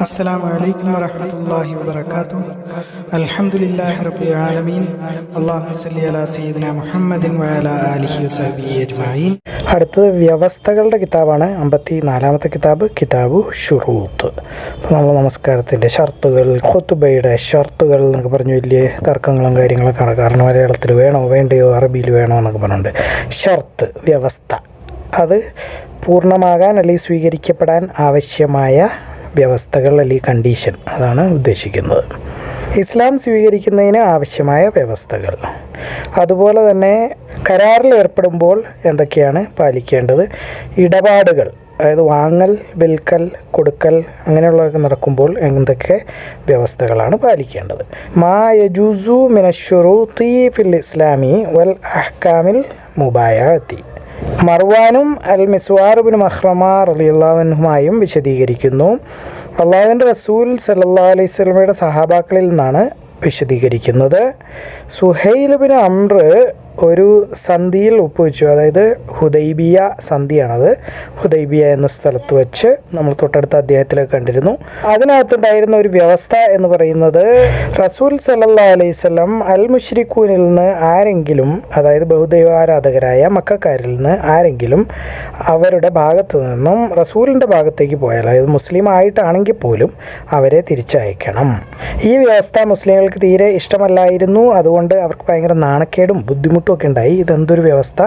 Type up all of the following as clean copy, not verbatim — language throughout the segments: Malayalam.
السلام عليكم ورحمة الله وبركاته. الحمد لله رب العالمين. اللهم صل على سيدنا محمد وعلى آله وصحبه أجمعين. അടുത്തത് വ്യവസ്ഥകളുടെ കിതാബാണ്. 54-ാമത്തെ കിതാബ് ഷുറൂത്ത്. അപ്പോൾ നമ്മൾ നമസ്കാരത്തിൻ്റെ ഷർത്തുകൾ, ഖുതുബയുടെ ഷർത്തുകൾ എന്നൊക്കെ പറഞ്ഞ് വലിയ തർക്കങ്ങളും കാര്യങ്ങളൊക്കെ ആണ്. കാരണം മലയാളത്തിൽ വേണോ വേണ്ടയോ അറബിയിൽ വേണോ എന്നൊക്കെ പറഞ്ഞുണ്ട്. ഷർത്ത് വ്യവസ്ഥ, അത് പൂർണ്ണമാകാൻ അല്ലെങ്കിൽ സ്വീകരിക്കപ്പെടാൻ ആവശ്യമായ വ്യവസ്ഥകൾ അല്ലെങ്കിൽ കണ്ടീഷൻ, അതാണ് ഉദ്ദേശിക്കുന്നത്. ഇസ്ലാം സ്വീകരിക്കുന്നതിന് ആവശ്യമായ വ്യവസ്ഥകൾ. അതുപോലെ തന്നെ കരാറിൽ ഏർപ്പെടുമ്പോൾ എന്തൊക്കെയാണ് പാലിക്കേണ്ടത്, ഇടപാടുകൾ, അതായത് വാങ്ങൽ, വിൽക്കൽ, കൊടുക്കൽ അങ്ങനെയുള്ളതൊക്കെ നടക്കുമ്പോൾ എന്തൊക്കെ വ്യവസ്ഥകളാണ് പാലിക്കേണ്ടത്. മാ യജൂസു മിനശ്ശുറൂത്തി ഫിൽ ഇസ്ലാമി വൽ അഹ്കാമിൽ മുബായഅത്തി. മർവാനും അൽ മിസ്വാർ ഇബ്നു മഖ്റമ റളിയല്ലാഹു അൻഹുമായും വിശദീകരിക്കുന്നു. അള്ളാഹുവിൻ്റെ റസൂൽ സല്ലല്ലാഹു അലൈഹി വസല്ലമയുടെ സഹാബാക്കളിൽ നിന്നാണ് വിശദീകരിക്കുന്നത്. സുഹൈൽ ഇബ്നു അംർ ഒരു സന്ധിയിൽ ഒപ്പുവെച്ചു, അതായത് ഹുദൈബിയ സന്ധിയാണത്. ഹുദൈബിയ എന്ന സ്ഥലത്ത് വെച്ച് നമ്മൾ തൊട്ടടുത്ത അധ്യായത്തിലൊക്കെ കണ്ടിരുന്നു. അതിനകത്തുണ്ടായിരുന്ന ഒരു വ്യവസ്ഥ എന്ന് പറയുന്നത്, റസൂൽ സല്ലല്ലാഹു അലൈഹി വസല്ലം അൽ മുശ്രിക്കൂനിൽ നിന്ന് ആരെങ്കിലും, അതായത് ബഹുദൈവാരാധകരായ മക്കക്കാരിൽ നിന്ന് ആരെങ്കിലും അവരുടെ ഭാഗത്തു നിന്നും റസൂലിൻ്റെ ഭാഗത്തേക്ക് പോയാൽ, അതായത് മുസ്ലിം ആയിട്ടാണെങ്കിൽ പോലും അവരെ തിരിച്ചയക്കണം. ഈ വ്യവസ്ഥ മുസ്ലിങ്ങൾക്ക് തീരെ ഇഷ്ടമല്ലായിരുന്നു. അതുകൊണ്ട് അവർക്ക് ഭയങ്കര നാണക്കേടും ബുദ്ധിമുട്ടും ഒക്കെ ഉണ്ടായി. ഇതെന്തൊരു വ്യവസ്ഥ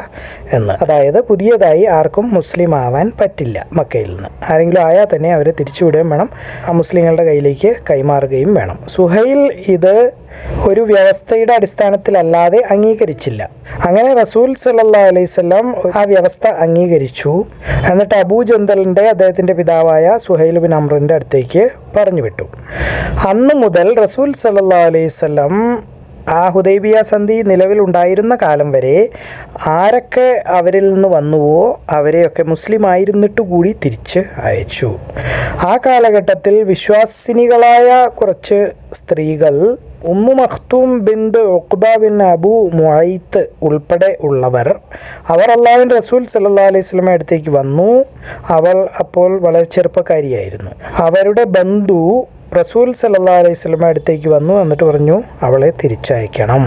എന്ന്. അതായത് പുതിയതായി ആർക്കും മുസ്ലിം ആവാൻ പറ്റില്ല. മക്കയിൽ നിന്ന് ആരെങ്കിലും ആയാൽ തന്നെ അവരെ തിരിച്ചുവിടുകയും വേണം, ആ മുസ്ലിങ്ങളുടെ കയ്യിലേക്ക് കൈമാറുകയും വേണം. സുഹൈൽ ഇത് ഒരു വ്യവസ്ഥയുടെ അടിസ്ഥാനത്തിലല്ലാതെ അംഗീകരിച്ചില്ല. അങ്ങനെ റസൂൽ സല്ലല്ലാഹു അലൈഹി വസല്ലം ആ വ്യവസ്ഥ അംഗീകരിച്ചു. എന്നിട്ട് അബൂ ജന്തലിൻ്റെ, അദ്ദേഹത്തിൻ്റെ പിതാവായ സുഹൈൽ ബിൻ അംറിൻ്റെ അടുത്തേക്ക് പറഞ്ഞു വിട്ടു. അന്ന് മുതൽ റസൂൽ സല്ലല്ലാഹു അലൈഹി വസല്ലം ആ ഹുദൈബിയ സന്ധി നിലവിലുണ്ടായിരുന്ന കാലം വരെ ആരൊക്കെ അവരിൽ നിന്ന് വന്നുവോ അവരെയൊക്കെ മുസ്ലിം ആയിരുന്നിട്ട് കൂടി തിരിച്ച് അയച്ചു. ആ കാലഘട്ടത്തിൽ വിശ്വാസിനികളായ കുറച്ച് സ്ത്രീകൾ, Ummu Makhtoom bint Uqba bin Abu Muait ഉൾപ്പെടെ ഉള്ളവർ, അവർ അല്ലാഹുവിൻ്റെ റസൂൽ സല്ലല്ലാഹു അലൈഹി വസല്ലമയുടെ അടുത്തേക്ക് വന്നു. അവൾ അപ്പോൾ വളരെ ചെറുപ്പക്കാരിയായിരുന്നു. അവരുടെ ബന്ധു റസൂൽ സല്ലല്ലാഹു അലൈഹി വസല്ലമയുടെ അടുത്തേക്ക് വന്നു. എന്നിട്ട് പറഞ്ഞു അവളെ തിരിച്ചയക്കണം.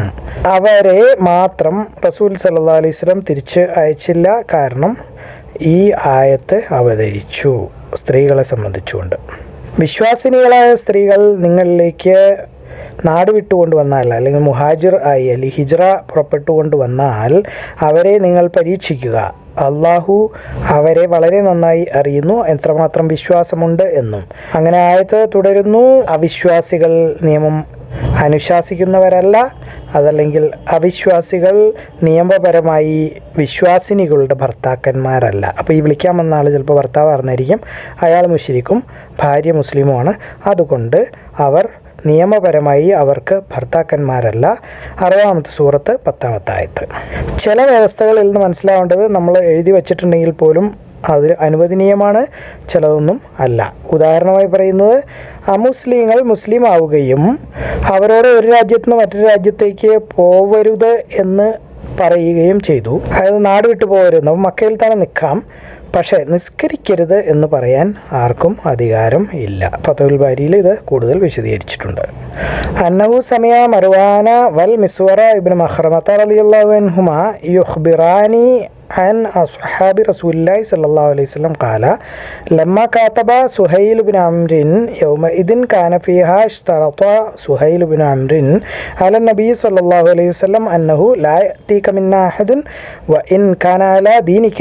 അവരെ മാത്രം റസൂൽ സല്ലല്ലാഹു അലൈഹി വസല്ലം തിരിച്ച് അയച്ചില്ല. കാരണം ഈ ആയത്ത് അവതരിച്ചു സ്ത്രീകളെ സംബന്ധിച്ചുകൊണ്ട്. വിശ്വാസിനികളായ സ്ത്രീകൾ നിങ്ങളിലേക്ക് നാട് വിട്ടുകൊണ്ട് വന്നാൽ, അല്ലെങ്കിൽ മുഹാജിർ ആയി അല്ലെങ്കിൽ ഹിജ്റ പുറപ്പെട്ടുകൊണ്ട് വന്നാൽ അവരെ നിങ്ങൾ പരീക്ഷിക്കുക. അള്ളാഹു അവരെ വളരെ നന്നായി അറിയുന്നു, എത്രമാത്രം വിശ്വാസമുണ്ട് എന്നും. അങ്ങനെ ആയത്ത് തുടരുന്നു. അവിശ്വാസികൾ നിയമം അനുശാസിക്കുന്നവരല്ല, അതല്ലെങ്കിൽ അവിശ്വാസികൾ നിയമപരമായി വിശ്വാസിനികളുടെ ഭർത്താക്കന്മാരല്ല. അപ്പോൾ ഈ വിളിക്കാൻ വന്ന ആൾ ചിലപ്പോൾ ഭർത്താവ് അറിഞ്ഞിരിക്കും, അയാൾ മുശ്രിക്കും ഭാര്യ മുസ്ലിമുമാണ്. അതുകൊണ്ട് അവർ നിയമപരമായി അവർക്ക് ഭർത്താക്കന്മാരല്ല. 60-ാമത്തെ സൂറത്ത് 10-ാമത്തെ ആയത്ത്. ചില വ്യവസ്ഥകളിൽ നിന്ന് മനസ്സിലാവേണ്ടത്, നമ്മൾ എഴുതി വച്ചിട്ടുണ്ടെങ്കിൽ പോലും അത് അനുവദനീയമാണ്, ചിലതൊന്നും അല്ല. ഉദാഹരണമായി പറയുന്നത്, അമുസ്ലിങ്ങൾ മുസ്ലിം ആവുകയും അവരോട് ഒരു രാജ്യത്ത് നിന്ന് മറ്റൊരു രാജ്യത്തേക്ക് പോവരുത് എന്ന് പറയുകയും ചെയ്തു. അതായത് നാട് വിട്ടു പോകരുത്, അപ്പോൾ മക്കയിൽ തന്നെ നിൽക്കാം, പക്ഷേ നിസ്കരിക്കരുത് എന്ന് പറയാൻ ആർക്കും അധികാരം ഇല്ല. ഫത്ഹുൽ ബാരിയിൽ ഇത് കൂടുതൽ വിശദീകരിച്ചിട്ടുണ്ട്. അന്നഹു സമിഅ മർവാന വൽ മിസ്വറ ഇബ്നു മഖ്റമത റളിയല്ലാഹു അൻഹുമാ യുഖ്ബിറാനി عن أصحاب رسول الله صلى الله عليه وسلم قال لما كاتب سهيل بن عمرو يومئذ كان فيها اشترط سهيل بن عمرو على النبي صلى الله عليه وسلم أنه لا يأتيك منا أحد وإن كان على دينك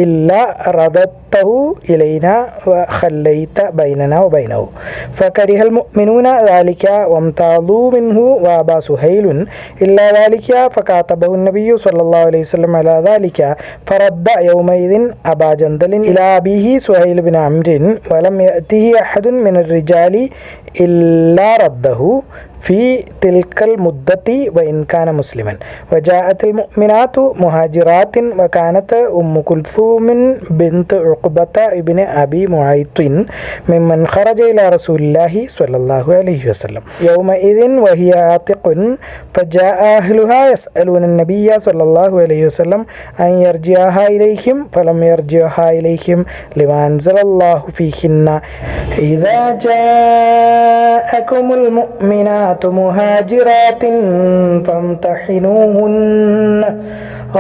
إلا رددته إلينا وخليت بيننا وبينه فكره المؤمنون ذلك وامتاضوا منه وأبى سهيل إلا ذلك فكاتبه النبي صلى الله عليه وسلم على ذلك فرد يومئذ أبا جندل إلى أبيه سهيل بن عمرو ولم يأته أحد من الرجال إلا رده ഫി തിൽക്കൽ മുദ്ദത്തി വഇൻ കാന മുസ്ലിമൻ വജാഅത്തിൽ മുഅ്മിനാത്തു മുഹാജിറാത്തിൻ വകാനത്ത് ഉമ്മു കുൽസൂമിൻ ബിൻത് ഉഖബത ഇബ്നു അബി മുഅയ്ത്തിൻ മിമ്മൻ ഖറജ ഇലാ റസൂലില്ലാഹി സ്വല്ലല്ലാഹു അലൈഹി വസല്ലം യൗമഇദിൻ വഹിയ ആതിഖുൻ ഫജാഅ അഹ്ലുഹാ യസ്അലൂന النبي صلى الله عليه وسلم أن يرجعها إليهم فلم يرجعها إليهم لما أنزل الله فيهن إذا جاءكم المؤمنات مهاجرات فامتحنوهن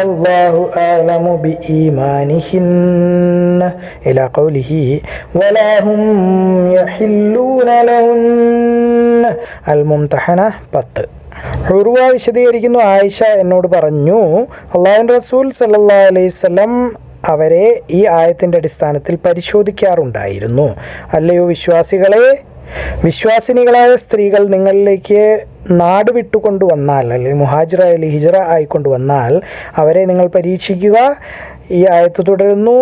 الله أعلم بإيمانهن إلى قوله ولا هم يحلون لهن الممتحنة 10. ഉർവ വിശദീകരിക്കുന്നു, ആയിഷ എന്നോട് പറഞ്ഞു, അള്ളാഹുവിൻ്റെ റസൂൽ സല്ലല്ലാഹു അലൈഹി വസല്ലം അവരെ ഈ ആയത്തിൻ്റെ അടിസ്ഥാനത്തിൽ പരിശോധിക്കാറുണ്ടായിരുന്നു. അല്ലയോ വിശ്വാസികളെ, വിശ്വാസിനികളായ സ്ത്രീകൾ നിങ്ങളിലേക്ക് നാട് വിട്ടുകൊണ്ടുവന്നാൽ, അല്ലെങ്കിൽ മുഹാജിറ അല്ലെങ്കിൽ ഹിജറ ആയിക്കൊണ്ടുവന്നാൽ അവരെ നിങ്ങൾ പരീക്ഷിക്കുക. ഈ ആയത്ത് തുടരുന്നു,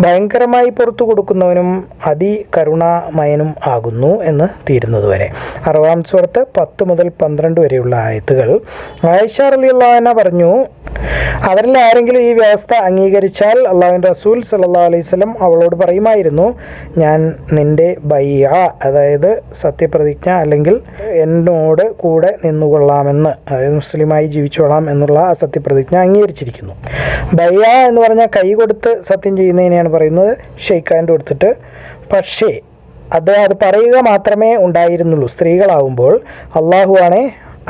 ഭയങ്കരമായി പുറത്തു കൊടുക്കുന്നവനും അതികരുണാമയനും ആകുന്നു എന്ന് തീരുന്നതുവരെ. 60-ാം സൂറത്ത് 10 മുതൽ 12 വരെയുള്ള ആയത്തുകൾ. ആയിഷ റളിയല്ലാഹു അൻഹ പറഞ്ഞു, അവരിൽ ആരെങ്കിലും ഈ വ്യവസ്ഥ അംഗീകരിച്ചാൽ അള്ളാഹുവിൻ്റെ റസൂൽ സല്ലല്ലാഹു അലൈഹി വസല്ലം അവളോട് പറയുമായിരുന്നു, ഞാൻ നിൻ്റെ ബൈഅ, അതായത് സത്യപ്രതിജ്ഞ, അല്ലെങ്കിൽ എന്നോട് കൂടെ നിന്നുകൊള്ളാമെന്ന്, അതായത് മുസ്ലിമായി ജീവിച്ചോളാം എന്നുള്ള ആ സത്യപ്രതിജ്ഞ അംഗീകരിച്ചിരിക്കുന്നു. ബൈഅ എന്ന് പറഞ്ഞാൽ കൈ കൊടുത്ത് സത്യം ചെയ്യുന്നതിനെയാണ് പറയുന്നത്, ഷെയ്ക്ക് ഹാൻഡ് കൊടുത്തിട്ട്. പക്ഷേ അത് പറയുക മാത്രമേ ഉണ്ടായിരുന്നുള്ളൂ. സ്ത്രീകളാവുമ്പോൾ അള്ളാഹുവാണേ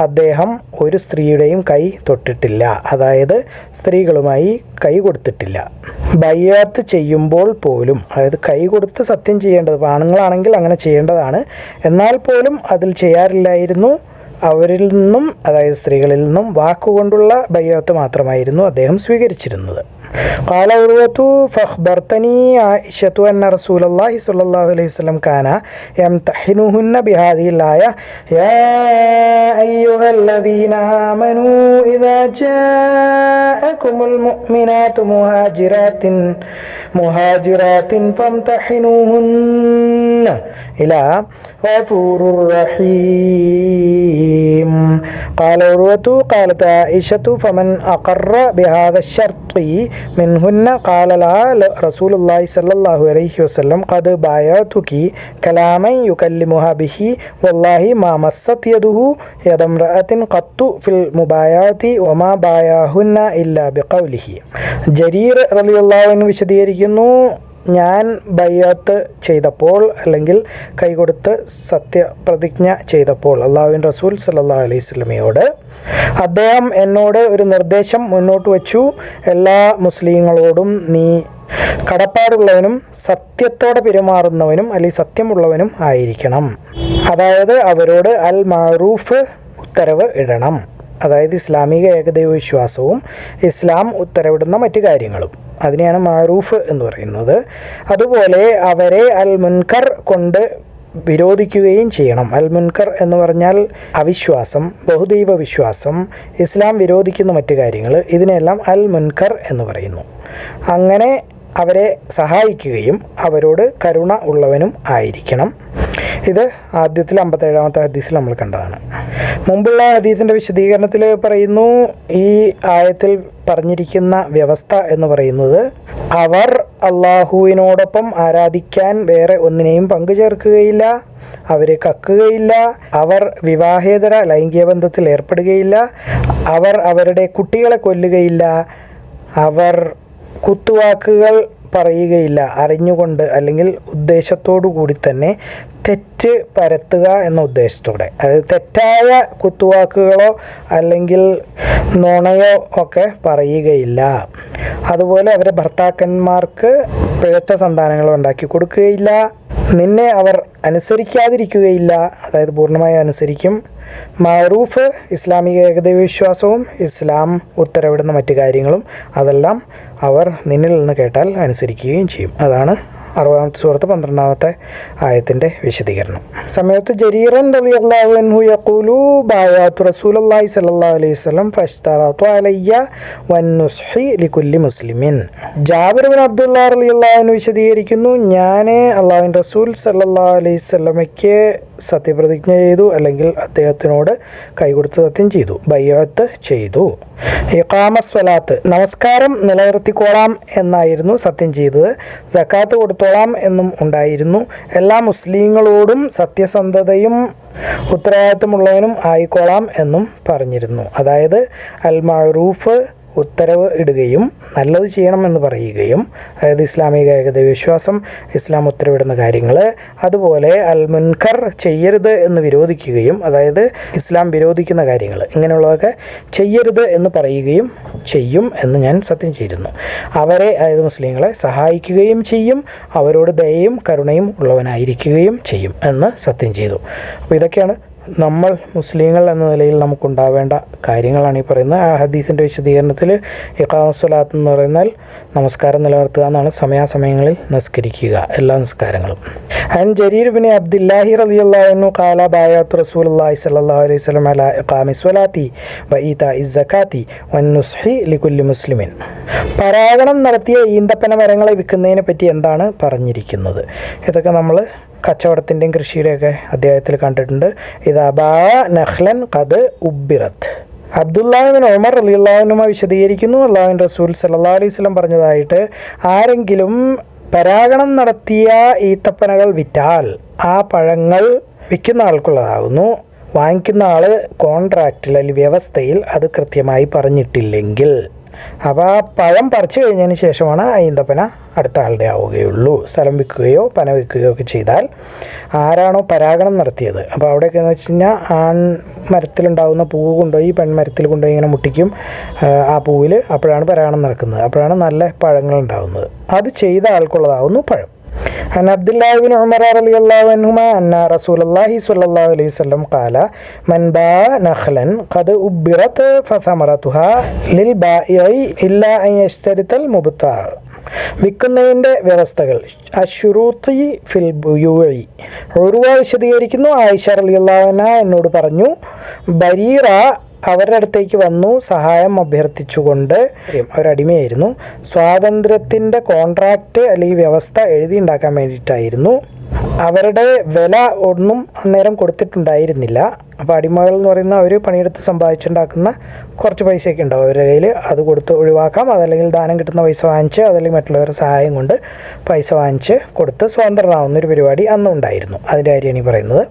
അദ്ദേഹം ഒരു സ്ത്രീയുടെയും കൈ തൊട്ടിട്ടില്ല, അതായത് സ്ത്രീകളുമായി കൈ കൊടുത്തിട്ടില്ല. ബയ്യാത്ത് ചെയ്യുമ്പോൾ പോലും, അതായത് കൈ കൊടുത്ത് സത്യം ചെയ്യേണ്ടത് ആണുങ്ങളാണെങ്കിൽ അങ്ങനെ ചെയ്യേണ്ടതാണ്, എന്നാൽ പോലും അതിൽ ചെയ്യാറില്ലായിരുന്നു. അവരിൽ നിന്നും, അതായത് സ്ത്രീകളിൽ നിന്നും വാക്കുകൊണ്ടുള്ള ബയ്യാത്ത് മാത്രമായിരുന്നു അദ്ദേഹം സ്വീകരിച്ചിരുന്നത്. قال عروة فأخبرتني عائشة أن رسول الله صلى الله عليه وسلم كان يمتحنهن بهذه الآية يا أيها الذين آمنوا إذا جاءكم المؤمنات مهاجرات فامتحنوهن إلى غفور رحيم. قال عروة قالت عائشة فمن أقر بهذا الشرط منهن قال لها رسول الله صلى الله عليه وسلم قد بايعتك كلاما يكلمها به والله ما مست يده يد امرأة قط في المبايعة وما بايعهن إلا بقوله. ജരീർ റളിയല്ലാഹു അൻഹു വിശദീകരിക്കുന്നു, ഞാൻ ബയ്യാത്ത് ചെയ്തപ്പോൾ, അല്ലെങ്കിൽ കൈകൊടുത്ത് സത്യപ്രതിജ്ഞ ചെയ്തപ്പോൾ അള്ളാഹുവിൻ റസൂൽ സല്ലല്ലാഹു അലൈഹി വസല്ലമയോട് അദ്ദേഹം എന്നോട് ഒരു നിർദ്ദേശം മുന്നോട്ട് വച്ചു, എല്ലാ മുസ്ലിങ്ങളോടും നീ കടപ്പാടുള്ളവനും സത്യത്തോടെ പെരുമാറുന്നവനും അല്ലെങ്കിൽ സത്യമുള്ളവനും ആയിരിക്കണം. അതായത് അവരോട് അൽ മഅറൂഫ് ഉത്തരവ് ഇടണം, അതായത് ഇസ്ലാമിക ഏകദൈവ വിശ്വാസവും ഇസ്ലാം ഉത്തരവിടുന്ന മറ്റു കാര്യങ്ങളും, അതിനെയാണ് മഅറൂഫ് എന്ന് പറയുന്നത്. അതുപോലെ അവരെ അൽ മുൻകർ കൊണ്ട് വിരോധിക്കുകയും ചെയ്യണം. അൽ മുൻകർ എന്ന് പറഞ്ഞാൽ അവിശ്വാസം, ബഹുദൈവ വിശ്വാസം, ഇസ്ലാം വിരോധിക്കുന്ന മറ്റു കാര്യങ്ങൾ, ഇതിനെല്ലാം അൽ മുൻകർ എന്ന് പറയുന്നു. അങ്ങനെ അവരെ സഹായിക്കുകയും അവരോട് കരുണ ഉള്ളവനും ആയിരിക്കണം. ഇത് ആദ്യത്തിൽ 57-ാമത്തെ ഹദീസിൽ നമ്മൾ കണ്ടതാണ്. മുമ്പുള്ള ഹദീസിൻ്റെ വിശദീകരണത്തിൽ പറയുന്നു, ഈ ആയത്തിൽ പറഞ്ഞിരിക്കുന്ന വ്യവസ്ഥ എന്ന് പറയുന്നത് അവർ അള്ളാഹുവിനോടൊപ്പം ആരാധിക്കാൻ വേറെ ഒന്നിനെയും പങ്കു ചേർക്കുകയില്ല, അവരെ കക്കുകയില്ല, അവർ വിവാഹേതര ലൈംഗിക ബന്ധത്തിൽ ഏർപ്പെടുകയില്ല, അവർ അവരുടെ കുട്ടികളെ കൊല്ലുകയില്ല, അവർ കുത്തുവാക്കുകൾ പറയുകയില്ല, അറിഞ്ഞുകൊണ്ട് അല്ലെങ്കിൽ ഉദ്ദേശത്തോടു കൂടി തന്നെ തെറ്റ് പരത്തുക എന്ന ഉദ്ദേശത്തോടെ, അതായത് തെറ്റായ കുത്തുവാക്കുകളോ അല്ലെങ്കിൽ നുണയോ ഒക്കെ പറയുകയില്ല. അതുപോലെ അവരെ ഭർത്താക്കന്മാർക്ക് പിഴച്ച സന്താനങ്ങളോ ഉണ്ടാക്കി കൊടുക്കുകയില്ല, നിന്നെ അവർ അനുസരിക്കാതിരിക്കുകയില്ല, അതായത് പൂർണ്ണമായി അനുസരിക്കും. മഅറൂഫ് ഇസ്ലാമിക ഏകദൈവ വിശ്വാസവും ഇസ്ലാം ഉത്തരവിടുന്ന മറ്റു കാര്യങ്ങളും, അതെല്ലാം അവർ നിന്നിൽ നിന്ന് കേട്ടാൽ അനുസരിക്കുകയും ചെയ്യും. അതാണ് 60-ാമത്തെ സൂറത്ത് 12-ാമത്തെ ആയത്തിൻ്റെ വിശദീകരണം. സമയത്ത് ജരീറൻ റളിയല്ലാഹു അൻഹു യഖൂലു ബഅയതു റസൂലുള്ളാഹി സ്വല്ലല്ലാഹു അലൈഹി വസല്ലം ഫശ്തറതു അലയ്യ വന്നുസ്ഹി ലികുല്ലി മുസ്ലിമിൻ. ജാബിർ ഇബ്നു അബ്ദുല്ലാഹ് റളിയല്ലാഹു അൻഹു വിശദീകരിക്കുന്നു, ഞാൻ അല്ലാഹുവിൻ്റെ റസൂൽ സ്വല്ലല്ലാഹു അലൈഹി വസല്ലമയ്ക്ക് സത്യപ്രതിജ്ഞ ചെയ്തു, അല്ലെങ്കിൽ അദ്ദേഹത്തിനോട് കൈകൊടുത്ത് സത്യം ചെയ്തു, ബൈഅത്ത് ചെയ്തു. ഇഖാമസ്വലാത്ത്, നമസ്കാരം നിലനിർത്തിക്കോളാം എന്നായിരുന്നു സത്യം ചെയ്തത്. സക്കാത്ത് കൊടുത്തോളാം എന്നും ഉണ്ടായിരുന്നു. എല്ലാ മുസ്ലിങ്ങളോടും സത്യസന്ധതയും ഉത്തരവാദിത്തമുള്ളവനും ആയിക്കോളാം എന്നും പറഞ്ഞിരുന്നു. അതായത് അൽ മഅറൂഫ് ഉത്തരവ് ഇടുകയും നല്ലത് ചെയ്യണമെന്ന് പറയുകയും, അതായത് ഇസ്ലാമിക ഏകദൈവ വിശ്വാസം, ഇസ്ലാം ഉത്തരവിടുന്ന കാര്യങ്ങൾ, അതുപോലെ അൽ മുൻകർ ചെയ്യരുത് എന്ന് വിരോധിക്കുകയും, അതായത് ഇസ്ലാം വിരോധിക്കുന്ന കാര്യങ്ങൾ ഇങ്ങനെയുള്ളതൊക്കെ ചെയ്യരുത് എന്ന് പറയുകയും ചെയ്യും എന്ന് ഞാൻ സത്യം ചെയ്തിരുന്നു. അവരെ, അതായത് മുസ്ലിങ്ങളെ സഹായിക്കുകയും ചെയ്യും, അവരോട് ദയയും കരുണയും ഉള്ളവനായിരിക്കുകയും ചെയ്യും എന്ന് സത്യം ചെയ്തു. അപ്പോൾ ഇതൊക്കെയാണ് നമ്മൾ മുസ്ലിങ്ങൾ എന്ന നിലയിൽ നമുക്കുണ്ടാവേണ്ട കാര്യങ്ങളാണ് ഈ പറയുന്നത്. ആ ഹദീസിൻ്റെ വിശദീകരണത്തിൽ ഇഖാമസ്വലാത്ത് എന്ന് പറയുന്നാൽ നമസ്കാരം നിലനിർത്തുക എന്നാണ്. സമയാസമയങ്ങളിൽ നിസ്കരിക്കുക, എല്ലാ നിസ്കാരങ്ങളും. അൻ ജരീർ ഇബ്നു അബ്ദുല്ലാഹി റളിയല്ലാഹു അൻഹു ഖാല ബഅയതു റസൂലുള്ളാഹി സ്വല്ലല്ലാഹു അലൈഹി വസല്ലം അലാ ഇഖാമിസ്വലാത്തി വഇതാഇസ് സകാത്തി വന്നുസ്ഹി ലികുല്ലി മുസ്ലിമിൻ. പരാഗണം നടത്തിയ ഈന്തപ്പന മരങ്ങളെ വിൽക്കുന്നതിനെ പറ്റി എന്താണ് പറഞ്ഞിരിക്കുന്നത്? ഇതൊക്കെ നമ്മൾ കച്ചവടത്തിൻ്റെയും കൃഷിയുടെയൊക്കെ അധ്യായത്തിൽ കണ്ടിട്ടുണ്ട്. ഇതാ ബാ നഖ്ലൻ ഖദ് ഉബ്ബിറത്ത്. അബ്ദുല്ലാഹി ഇബ്നു ഉമർ റളിയല്ലാഹു അൻഹു വിശദീകരിക്കുന്നു, അല്ലാഹുവിൻ്റെ റസൂൽ സല്ലല്ലാഹു അലൈഹി വസല്ലം പറഞ്ഞതായിട്ട്, ആരെങ്കിലും പരാഗണം നടത്തിയ ഈത്തപ്പനകൾ വിറ്റാൽ ആ പഴങ്ങൾ വിൽക്കുന്ന ആൾക്കുള്ളതാകുന്നു. വാങ്ങിക്കുന്ന ആൾ കോൺട്രാക്റ്റിൽ അല്ലെങ്കിൽ വ്യവസ്ഥയിൽ അത് കൃത്യമായി പറഞ്ഞിട്ടില്ലെങ്കിൽ, അപ്പോൾ ആ പഴം പറിച്ചു കഴിഞ്ഞതിന് ശേഷമാണ് ആ ഈന്തപ്പന അടുത്ത ആളുടെ ആവുകയുള്ളൂ. സ്ഥലം വിൽക്കുകയോ പന വിൽക്കുകയോ ഒക്കെ ചെയ്താൽ ആരാണോ പരാഗണം നടത്തിയത്, അപ്പോൾ അവിടെയൊക്കെ എന്ന് വെച്ച് കഴിഞ്ഞാൽ ആൺ മരത്തിലുണ്ടാകുന്ന പൂവ് കൊണ്ടുപോയി പെൺമരത്തിൽ കൊണ്ടുപോയി ഇങ്ങനെ മുട്ടിക്കും ആ പൂവിൽ. അപ്പോഴാണ് പരാഗണം നടക്കുന്നത്, അപ്പോഴാണ് നല്ല പഴങ്ങൾ ഉണ്ടാകുന്നത്. അത് ചെയ്ത ആൾക്കുള്ളതാകുന്നു പഴം. عن عبد الله بن عمر رضي الله عنهما أن رسول الله صلى الله عليه وسلم قال من باع نخلا قد أبرت فثمرتها للبائع إلا أن يشترط المبتاع. വിൽക്കുന്നതിൻ്റെ വ്യവസ്ഥകൾ അശ്ശുറൂത്തി ഫിൽ ബുയൂഇ. ഉർവ വിശദീകരിക്കുന്നു, ആയിഷ റളിയല്ലാഹു അൻഹ എന്നോട് പറഞ്ഞു, ബരീറ അവരുടെ അടുത്തേക്ക് വന്നു സഹായം അഭ്യർത്ഥിച്ചുകൊണ്ട്. അവരടിമയായിരുന്നു. സ്വാതന്ത്ര്യത്തിൻ്റെ കോൺട്രാക്റ്റ് അല്ലെങ്കിൽ വ്യവസ്ഥ എഴുതിയുണ്ടാക്കാൻ വേണ്ടിയിട്ടായിരുന്നു. അവരുടെ വില ഒന്നും അന്നേരം കൊടുത്തിട്ടുണ്ടായിരുന്നില്ല. അപ്പോൾ അടിമകൾ എന്ന് പറയുന്ന അവർ പണിയെടുത്ത് സമ്പാദിച്ചുണ്ടാക്കുന്ന കുറച്ച് പൈസയൊക്കെ ഉണ്ടാവും അവരുടെ കയ്യിൽ, അത് കൊടുത്ത് ഒഴിവാക്കാം. അതല്ലെങ്കിൽ ദാനം കിട്ടുന്ന പൈസ വാങ്ങിച്ച്, അതല്ലെങ്കിൽ മറ്റുള്ളവരുടെ സഹായം കൊണ്ട് പൈസ വാങ്ങിച്ച് കൊടുത്ത് സ്വതന്ത്രനാവുന്നൊരു പരിപാടി അന്നും ഉണ്ടായിരുന്നു. അതിൻ്റെ കാര്യമാണ് ഈ പറയുന്നത്.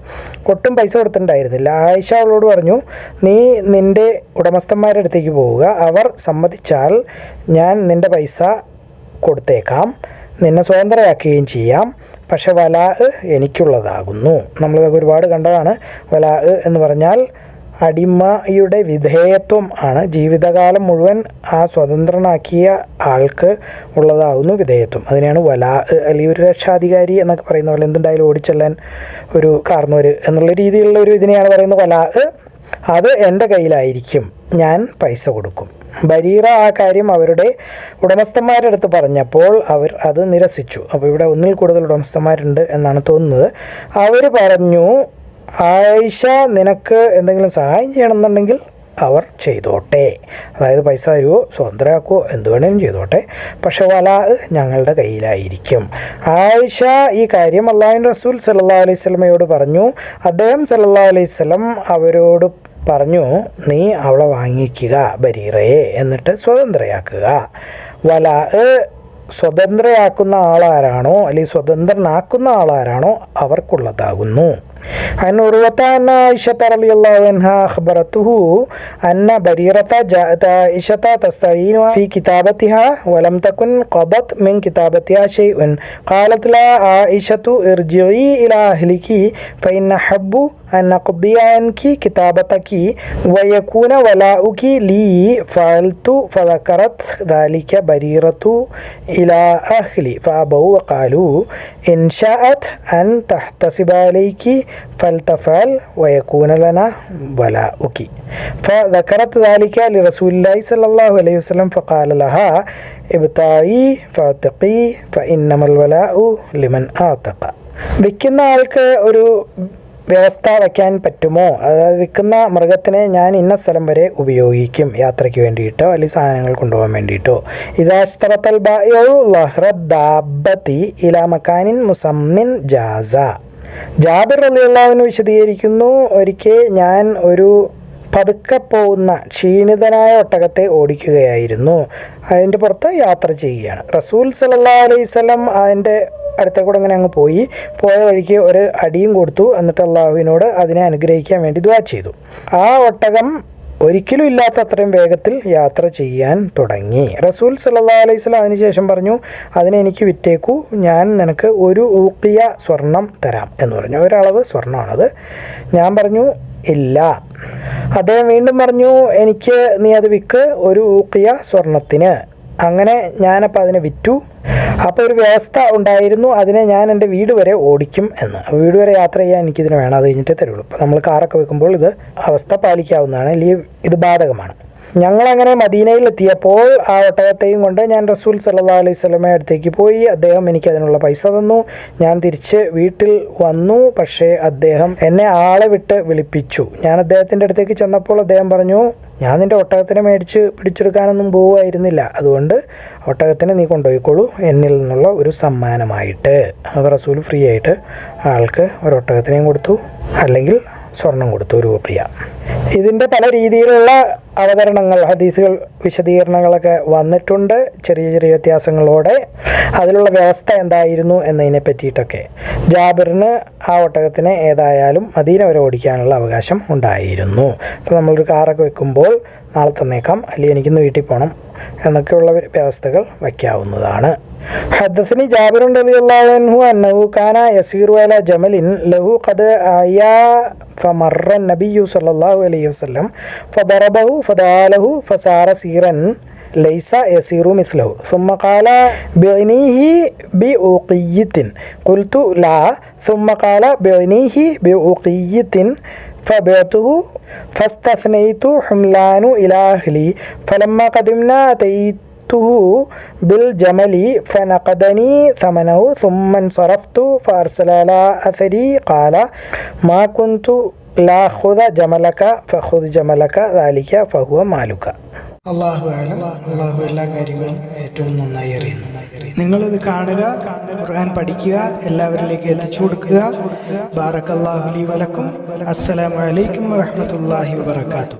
ഒട്ടും പൈസ കൊടുത്തിട്ടുണ്ടായിരുന്നില്ല. ആയിഷ അവളോട് പറഞ്ഞു, നീ നിൻ്റെ ഉടമസ്ഥന്മാരുടെ അടുത്തേക്ക് പോവുക, അവർ സമ്മതിച്ചാൽ ഞാൻ നിൻ്റെ പൈസ കൊടുത്തേക്കാം, നിന്നെ സ്വതന്ത്രയാക്കുകയും ചെയ്യാം, പക്ഷെ വലാ എനിക്കുള്ളതാകുന്നു. നമ്മളിതൊക്കെ ഒരുപാട് കണ്ടതാണ്. വലാ എന്ന് പറഞ്ഞാൽ അടിമയുടെ വിധേയത്വം ആണ്. ജീവിതകാലം മുഴുവൻ ആ സ്വതന്ത്രനാക്കിയ ആൾക്ക് ഉള്ളതാകുന്നു വിധേയത്വം. അതിനെയാണ് വലാ, അല്ലെങ്കിൽ ഒരു രക്ഷാധികാരി എന്നൊക്കെ പറയുന്ന പോലെ എന്തുണ്ടായാലും ഓടിച്ചെല്ലാൻ ഒരു കാർന്നവർ എന്നുള്ള രീതിയിലുള്ള ഒരു ഇതിനെയാണ് പറയുന്നത് വലാ. അത് എൻ്റെ കയ്യിലായിരിക്കും, ഞാൻ പൈസ കൊടുക്കും. ബരീറ ആ കാര്യം അവരുടെ ഉടമസ്ഥന്മാരുടെ അടുത്ത് പറഞ്ഞപ്പോൾ അവർ അത് നിരസിച്ചു. അപ്പോൾ ഇവിടെ ഒന്നിൽ കൂടുതൽ ഉടമസ്ഥന്മാരുണ്ട് എന്നാണ് തോന്നുന്നത്. അവർ പറഞ്ഞു, ആയിഷ നിനക്ക് എന്തെങ്കിലും സഹായം ചെയ്യണമെന്നുണ്ടെങ്കിൽ അവർ ചെയ്തോട്ടെ, അതായത് പൈസ തരുമോ സ്വതന്ത്രമാക്കുമോ എന്ത് വേണേലും ചെയ്തോട്ടെ, പക്ഷെ വലാ ഞങ്ങളുടെ കയ്യിലായിരിക്കും. ആയിഷ ഈ കാര്യം അല്ലാഹുവിൻ്റെ റസൂൽ സല്ലല്ലാഹു അലൈഹി വസല്ലമയോട് പറഞ്ഞു. അദ്ദേഹം സല്ലല്ലാഹു അലൈഹി വസല്ലം അവരോട് പറഞ്ഞു, നീ അവളെ വാങ്ങിക്കുക ബരീറയെ, എന്നിട്ട് സ്വതന്ത്രയാക്കുക. വലാ സ്വതന്ത്രയാക്കുന്ന ആളാരാണോ അല്ലെങ്കിൽ സ്വതന്ത്രനാക്കുന്ന ആളാരാണോ അവർക്കുള്ളതാകുന്നു. عن عروة أن عائشة رضي الله عنها أخبرته أن بريرة جاءت عائشة تستعين في كتابتها ولم تكن قضت من كتابتها شيء. قالت لها عائشة ارجعي إلى أهلك فإن أحب أن أقضي عنك كتابتك ويكون ولاؤك لي. فعلت فذكرت ذلك بريرة إلى أهلي فأبوا وقالوا إن شاءت أن تحتسب عليك فلتفعل ويكون لنا ولاؤك. فذكرت ذلك لرسول الله صلى الله عليه وسلم فقال لها ابتعي فاعتقي فإنما الولاء لمن أعتق. വിൽക്കുന്ന ആൾക്ക് ഒരു വ്യവസ്ഥ വയ്ക്കാൻ പറ്റുമോ? അതായത് വിൽക്കുന്ന മൃഗത്തിനെ ഞാൻ ഇന്ന സ്ഥലം വരെ ഉപയോഗിക്കും, യാത്രയ്ക്ക് വേണ്ടിയിട്ടോ അല്ലെങ്കിൽ സാധനങ്ങൾ കൊണ്ടുപോകാൻ വേണ്ടിയിട്ടോ. ഇദാസ്തറത്തൽ ബാഇഉ ലഹ്റ ദാബത്തി ഇലാ മക്കാനിൻ മുസമ്മിൻ ജാസ. ജാബിർ റളിയല്ലാഹു അൻഹു വിശദീകരിക്കുന്നു, ഒരിക്കൽ ഞാൻ ഒരു പതുക്കെ പോകുന്ന ക്ഷീണിതനായ ഒട്ടകത്തെ ഓടിക്കുകയായിരുന്നു. അതിൻ്റെ പുറത്ത് യാത്ര ചെയ്യുകയാണ്. റസൂൽ സല്ലല്ലാഹു അലൈഹി വസല്ലം അതിൻ്റെ അടുത്ത കൂടെ അങ്ങനെ അങ്ങ് പോയ വഴിക്ക് ഒരു അടിയും കൊടുത്തു. എന്നിട്ട് അള്ളാഹുവിനോട് അതിനെ അനുഗ്രഹിക്കാൻ വേണ്ടി ദുആ ചെയ്തു. ആ ഒട്ടകം ഒരിക്കലും ഇല്ലാത്ത അത്രയും വേഗത്തിൽ യാത്ര ചെയ്യാൻ തുടങ്ങി. റസൂൽ സല്ലല്ലാഹു അലൈഹി വസല്ലം അതിനുശേഷം പറഞ്ഞു, അതിനെ എനിക്ക് വിറ്റേക്കൂ, ഞാൻ നിനക്ക് ഒരു ഊഖിയ സ്വർണം തരാം എന്ന് പറഞ്ഞു. ഒരളവ് സ്വർണ്ണമാണത്. ഞാൻ പറഞ്ഞു ഇല്ല. അദ്ദേഹം വീണ്ടും പറഞ്ഞു, എനിക്ക് നീ അത് വിൽക്ക് ഒരു ഊഖിയ സ്വർണത്തിന്. അങ്ങനെ ഞാനപ്പോൾ അതിനെ വിറ്റു. അപ്പോൾ ഒരു വ്യവസ്ഥ ഉണ്ടായിരുന്നു, അതിനെ ഞാൻ എൻ്റെ വീട് വരെ ഓടിക്കും എന്ന്. വീട് വരെ യാത്ര ചെയ്യാൻ എനിക്കിതിന് വേണം, അത് കഴിഞ്ഞിട്ടേ തരുള്ളൂ. അപ്പോൾ നമ്മൾ കാറൊക്കെ വെക്കുമ്പോൾ ഇത് അവസ്ഥ പാലിക്കാവുന്നതാണ്, അല്ലെങ്കിൽ ഇത് ബാധകമാണ്. ഞങ്ങളങ്ങനെ മദീനയിലെത്തിയപ്പോൾ ആ ഒട്ടകത്തെയും കൊണ്ട് ഞാൻ റസൂൽ സല്ലല്ലാഹു അലൈഹി വസല്ലമയുടെ അടുത്തേക്ക് പോയി. അദ്ദേഹം എനിക്ക് അതിനുള്ള പൈസ തന്നു. ഞാൻ തിരിച്ച് വീട്ടിൽ വന്നു. പക്ഷേ അദ്ദേഹം എന്നെ ആളെ വിട്ട് വിളിപ്പിച്ചു. ഞാൻ അദ്ദേഹത്തിൻ്റെ അടുത്തേക്ക് ചെന്നപ്പോൾ അദ്ദേഹം പറഞ്ഞു, ഞാൻ നിൻ്റെ ഒട്ടകത്തിനെ മേടിച്ച് പിടിച്ചെടുക്കാനൊന്നും പോവുമായിരുന്നില്ല, അതുകൊണ്ട് ഒട്ടകത്തിനെ നീ കൊണ്ടുപോയിക്കോളൂ എന്നിൽ നിന്നുള്ള ഒരു സമ്മാനമായിട്ട്. അപ്പോൾ റസൂൽ ഫ്രീ ആയിട്ട് ആൾക്ക് ഒരു ഒട്ടകത്തിനെയും കൊടുത്തു, അല്ലെങ്കിൽ സ്വർണം കൊടുത്തു, ഒരു ഊഖിയ. ഇതിൻ്റെ പല രീതിയിലുള്ള അവതരണങ്ങൾ, ഹദീസുകൾ, വിശദീകരണങ്ങളൊക്കെ വന്നിട്ടുണ്ട്, ചെറിയ ചെറിയ വ്യത്യാസങ്ങളോടെ. അതിലുള്ള വ്യവസ്ഥ എന്തായിരുന്നു എന്നതിനെ പറ്റിയിട്ടൊക്കെ. ജാബിറിന് ആ ഒട്ടകത്തിനെ ഏതായാലും മദീന വരെ ഓടിക്കാനുള്ള അവകാശം ഉണ്ടായിരുന്നു. അപ്പോൾ നമ്മളൊരു കാറൊക്കെ വെക്കുമ്പോൾ നാളെ തന്നേക്കാം, അല്ലെങ്കിൽ എനിക്കിന്ന് വീട്ടിൽ പോകണം എന്നൊക്കെയുള്ള വ്യവസ്ഥകൾ വയ്ക്കാവുന്നതാണ്. حدثني جابر رضي الله عنه أنه كان يسير على جمل له قد أعيا فمر النبي صلى الله عليه وسلم فضربه فدعا له فصار سيرا ليس يسير مثله ثم قال بعنيه بأوقية قلت لا ثم قال بعنيه بأوقية فبعته فاستثنيت حملان إلى أهلي فلما قدمنا أتيت بالجمل فنقدني ثمنه ثم انصرفت فأرسل على أثري قال ما كنت لا خذ جملك فخذ جملك ذلك فهو مالك. അള്ളാഹു ആലം. അള്ളാഹു എല്ലാ കാര്യങ്ങളും ഏറ്റവും നന്നായി അറിയുന്നു. നിങ്ങളിത് കാണുക, ഖുർആൻ പഠിക്കുക, എല്ലാവരിലേക്ക് എത്തിച്ചു കൊടുക്കുക. ബാറക്കല്ലാഹു ലി വലക്കും. അസ്സലാമു അലൈക്കും വറഹ്മത്തുള്ളാഹി വബറകാതുഹു.